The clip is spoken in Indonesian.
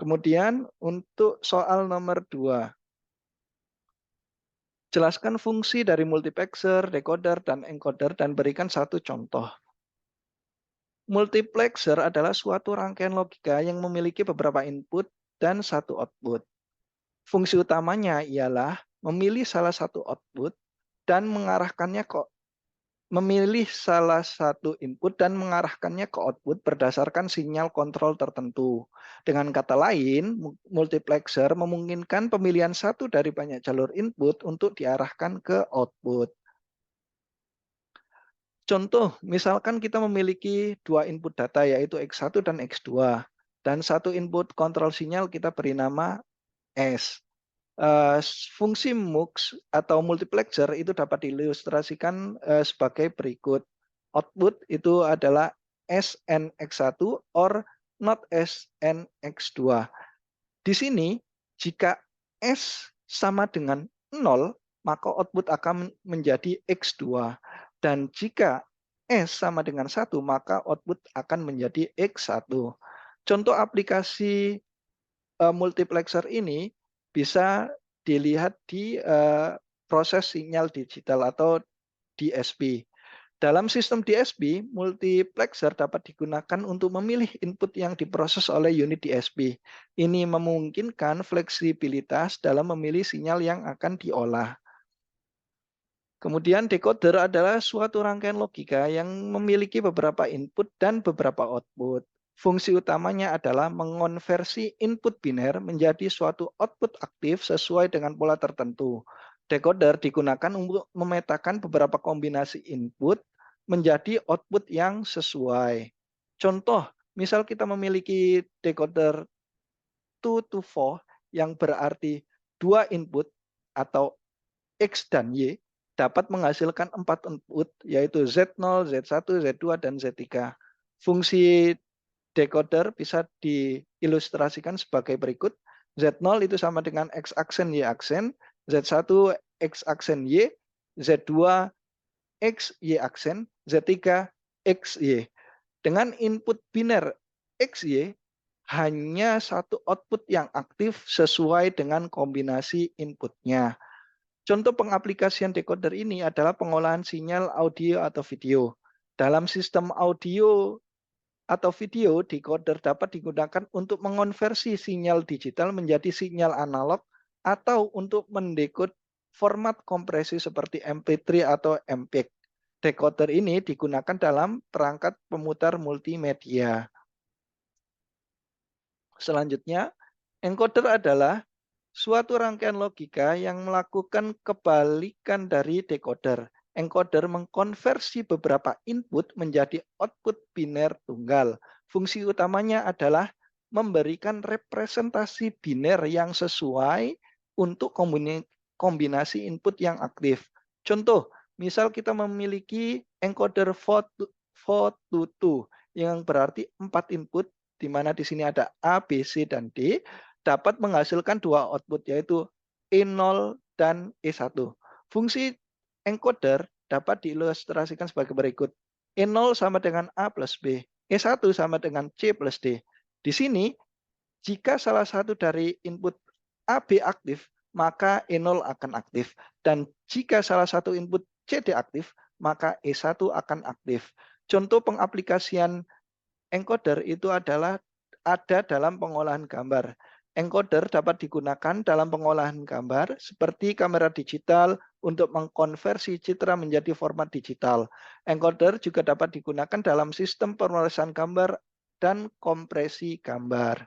Kemudian untuk soal nomor 2, jelaskan fungsi dari multiplexer, decoder, dan encoder dan berikan satu contoh. Multiplexer adalah suatu rangkaian logika yang memiliki beberapa input dan satu output. Fungsi utamanya ialah memilih salah satu output dan mengarahkannya ke memilih salah satu input dan mengarahkannya ke output berdasarkan sinyal kontrol tertentu. Dengan kata lain, multiplexer memungkinkan pemilihan satu dari banyak jalur input untuk diarahkan ke output. Contoh, misalkan kita memiliki dua input data yaitu X1 dan X2. Dan satu input kontrol sinyal kita beri nama S. Eh, Fungsi MUX atau multiplexer itu dapat diilustrasikan sebagai berikut. Output itu adalah SNX1 or not SNX2. Di sini, jika S sama dengan 0, maka output akan menjadi X2. Dan jika S sama dengan 1, maka output akan menjadi X1. Contoh aplikasi multiplexer ini bisa dilihat di proses sinyal digital atau DSP. Dalam sistem DSP, multiplexer dapat digunakan untuk memilih input yang diproses oleh unit DSP. Ini memungkinkan fleksibilitas dalam memilih sinyal yang akan diolah. Kemudian decoder adalah suatu rangkaian logika yang memiliki beberapa input dan beberapa output. Fungsi utamanya adalah mengonversi input biner menjadi suatu output aktif sesuai dengan pola tertentu. Decoder digunakan untuk memetakan beberapa kombinasi input menjadi output yang sesuai. Contoh, misal kita memiliki decoder 2 to 4 yang berarti dua input atau X dan Y dapat menghasilkan 4 input yaitu Z0, Z1, Z2, dan Z3. Fungsi decoder bisa diilustrasikan sebagai berikut. Z0 itu sama dengan X aksen Y aksen, Z1 X aksen Y, Z2 X Y aksen, Z3 X Y. Dengan input biner X Y, hanya satu output yang aktif sesuai dengan kombinasi inputnya. Contoh pengaplikasian decoder ini adalah pengolahan sinyal audio atau video. Dalam sistem audio atau video, decoder dapat digunakan untuk mengonversi sinyal digital menjadi sinyal analog atau untuk mendekode format kompresi seperti MP3 atau MPEG. Decoder ini digunakan dalam perangkat pemutar multimedia. Selanjutnya, encoder adalah suatu rangkaian logika yang melakukan kebalikan dari decoder. Encoder mengkonversi beberapa input menjadi output biner tunggal. Fungsi utamanya adalah memberikan representasi biner yang sesuai untuk kombinasi input yang aktif. Contoh, misal kita memiliki encoder 4 to 2 yang berarti 4 input, di mana di sini ada A, B, C, dan D, dapat menghasilkan dua output yaitu E0 dan E1. Fungsi encoder dapat diilustrasikan sebagai berikut. E0 sama dengan A plus B, E1 sama dengan C plus D. Di sini, jika salah satu dari input AB aktif, maka E0 akan aktif. Dan jika salah satu input CD aktif, maka E1 akan aktif. Contoh pengaplikasian encoder itu adalah ada dalam pengolahan gambar. Encoder dapat digunakan dalam pengolahan gambar seperti kamera digital untuk mengkonversi citra menjadi format digital. Encoder juga dapat digunakan dalam sistem penulisan gambar dan kompresi gambar.